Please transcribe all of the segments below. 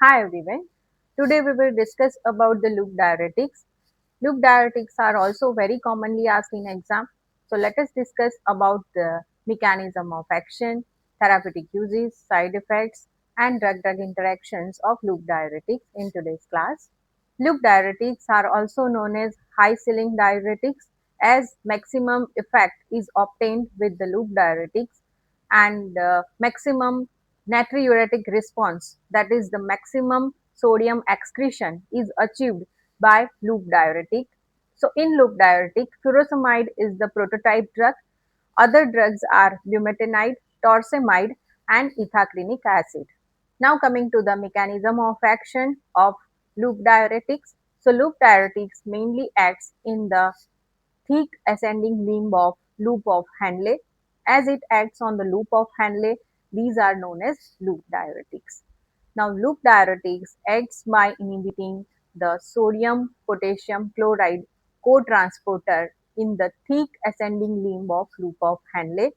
Hi everyone. Today we will discuss about the loop diuretics. Loop diuretics are also very commonly asked in exam. So let us discuss about the mechanism of action, therapeutic uses, side effects and drug-drug interactions of loop diuretics in today's class. Loop diuretics are also known as high ceiling diuretics as maximum effect is obtained with the loop diuretics and maximum natriuretic response, that is the maximum sodium excretion, is achieved by loop diuretic. So in loop diuretic, furosemide is the prototype drug. Other drugs are bumetanide, torsemide and ethacrinic acid. Now coming to the mechanism of action of loop diuretics. So loop diuretics mainly acts in the thick ascending limb of loop of Henle. As it acts on the loop of Henle, these are known as loop diuretics. Now loop diuretics acts by inhibiting the sodium potassium chloride co-transporter in the thick ascending limb of loop of Henle.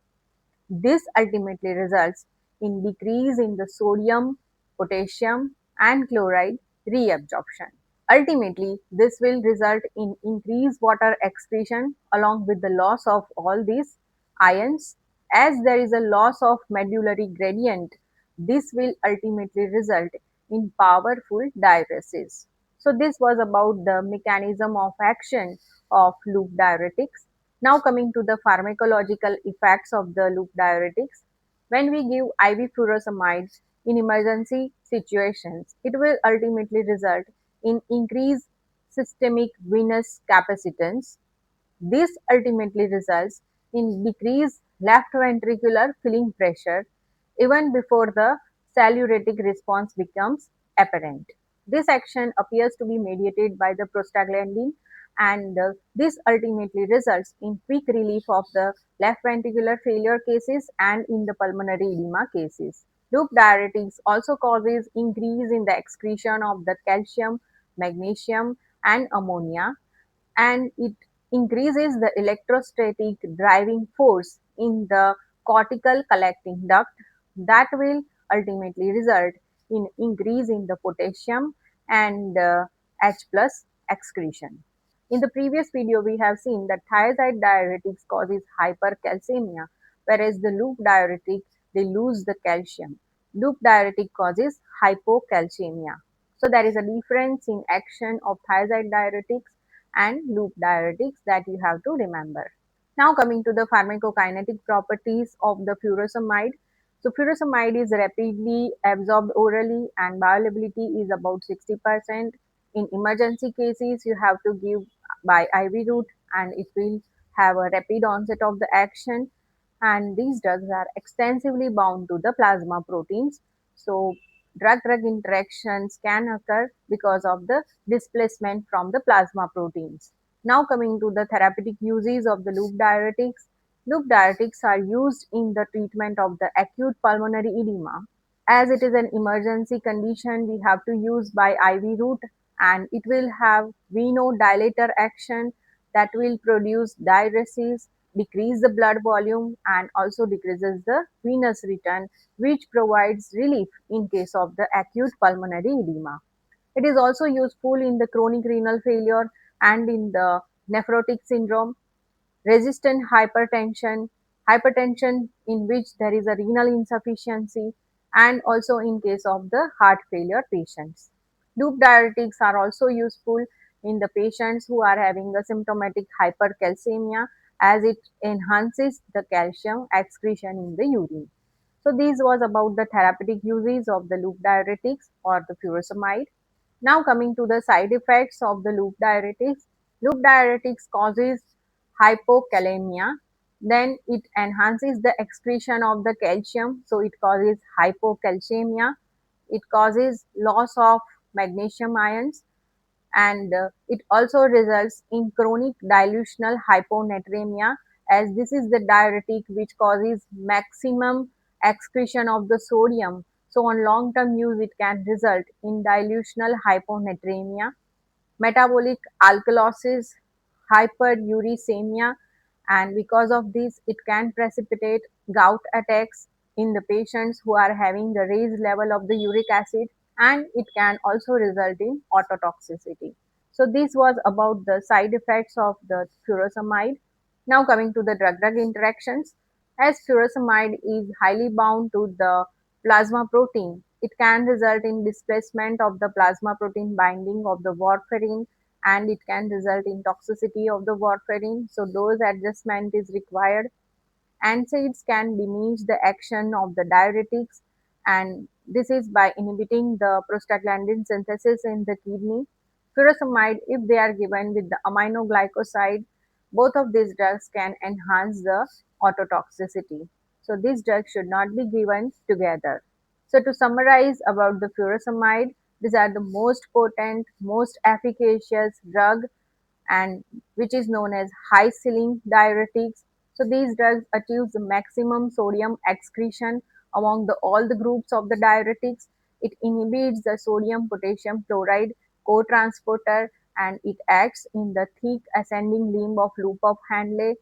This ultimately results in decrease in the sodium, potassium and chloride reabsorption. Ultimately, this will result in increased water excretion along with the loss of all these ions. As there is a loss of medullary gradient, this will ultimately result in powerful diuresis. So this was about the mechanism of action of loop diuretics. Now coming to the pharmacological effects of the loop diuretics. When we give IV furosemide in emergency situations, it will ultimately result in increased systemic venous capacitance. This ultimately results in decreased left ventricular filling pressure even before the salutatic response becomes apparent. This action appears to be mediated by the prostaglandin and this ultimately results in quick relief of the left ventricular failure cases and in the pulmonary edema cases. Loop diuretics also causes increase in the excretion of the calcium, magnesium and ammonia, and it increases the electrostatic driving force in the cortical collecting duct that will ultimately result in increase in the potassium and H plus excretion. In the previous video, we have seen that thiazide diuretics causes hypercalcemia, whereas the loop diuretic, they lose the calcium. Loop diuretic causes hypocalcemia. So there is a difference in action of thiazide diuretics and loop diuretics that you have to remember. Now coming to the pharmacokinetic properties of the furosemide. So furosemide is rapidly absorbed orally and bioavailability is about 60%. In emergency cases, you have to give by IV route and it will have a rapid onset of the action, and these drugs are extensively bound to the plasma proteins. So drug-drug interactions can occur because of the displacement from the plasma proteins. Now coming to the therapeutic uses of the loop diuretics. Loop diuretics are used in the treatment of the acute pulmonary edema. As it is an emergency condition, we have to use by IV route and it will have venodilator action that will produce diuresis, decrease the blood volume and also decreases the venous return, which provides relief in case of the acute pulmonary edema. It is also useful in the chronic renal failure and in the nephrotic syndrome, resistant hypertension, hypertension in which there is a renal insufficiency, and also in case of the heart failure patients. Loop diuretics are also useful in the patients who are having a symptomatic hypercalcemia as it enhances the calcium excretion in the urine. So this was about the therapeutic uses of the loop diuretics or the furosemide. Now coming to the side effects of the loop diuretics. Loop diuretics causes hypokalemia, then it enhances the excretion of the calcium, so it causes hypocalcemia. It causes loss of magnesium ions and it also results in chronic dilutional hyponatremia, as this is the diuretic which causes maximum excretion of the sodium. So on long term use it can result in dilutional hyponatremia, metabolic alkalosis, hyperuricemia, and because of this it can precipitate gout attacks in the patients who are having the raised level of the uric acid. and it can also result in ototoxicity. So this was about the side effects of the furosemide. Now coming to the drug-drug interactions, as furosemide is highly bound to the plasma protein, it can result in displacement of the plasma protein binding of the warfarin, and it can result in toxicity of the warfarin. So dose adjustment is required. NSAIDs can diminish the action of the diuretics, and this is by inhibiting the prostaglandin synthesis in the kidney. Furosemide, if they are given with the aminoglycoside, both of these drugs can enhance the ototoxicity. So these drugs should not be given together. So to summarize about the furosemide, these are the most potent, most efficacious drug, and which is known as high ceiling diuretics. So these drugs achieve the maximum sodium excretion among all the groups of the diuretics. It inhibits the sodium potassium chloride co-transporter, and it acts in the thick ascending limb of loop of Henle.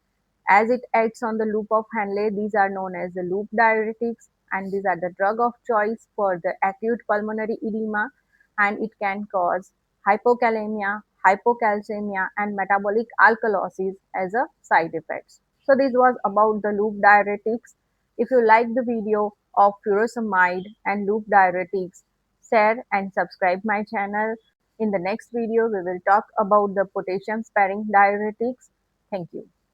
As it acts on the loop of Henle, these are known as the loop diuretics, and these are the drug of choice for the acute pulmonary edema, and it can cause hypokalemia, hypocalcemia, and metabolic alkalosis as a side effects. So this was about the loop diuretics. If you like the video of furosemide and loop diuretics, share and subscribe my channel. In the next video, we will talk about the potassium sparing diuretics. Thank you.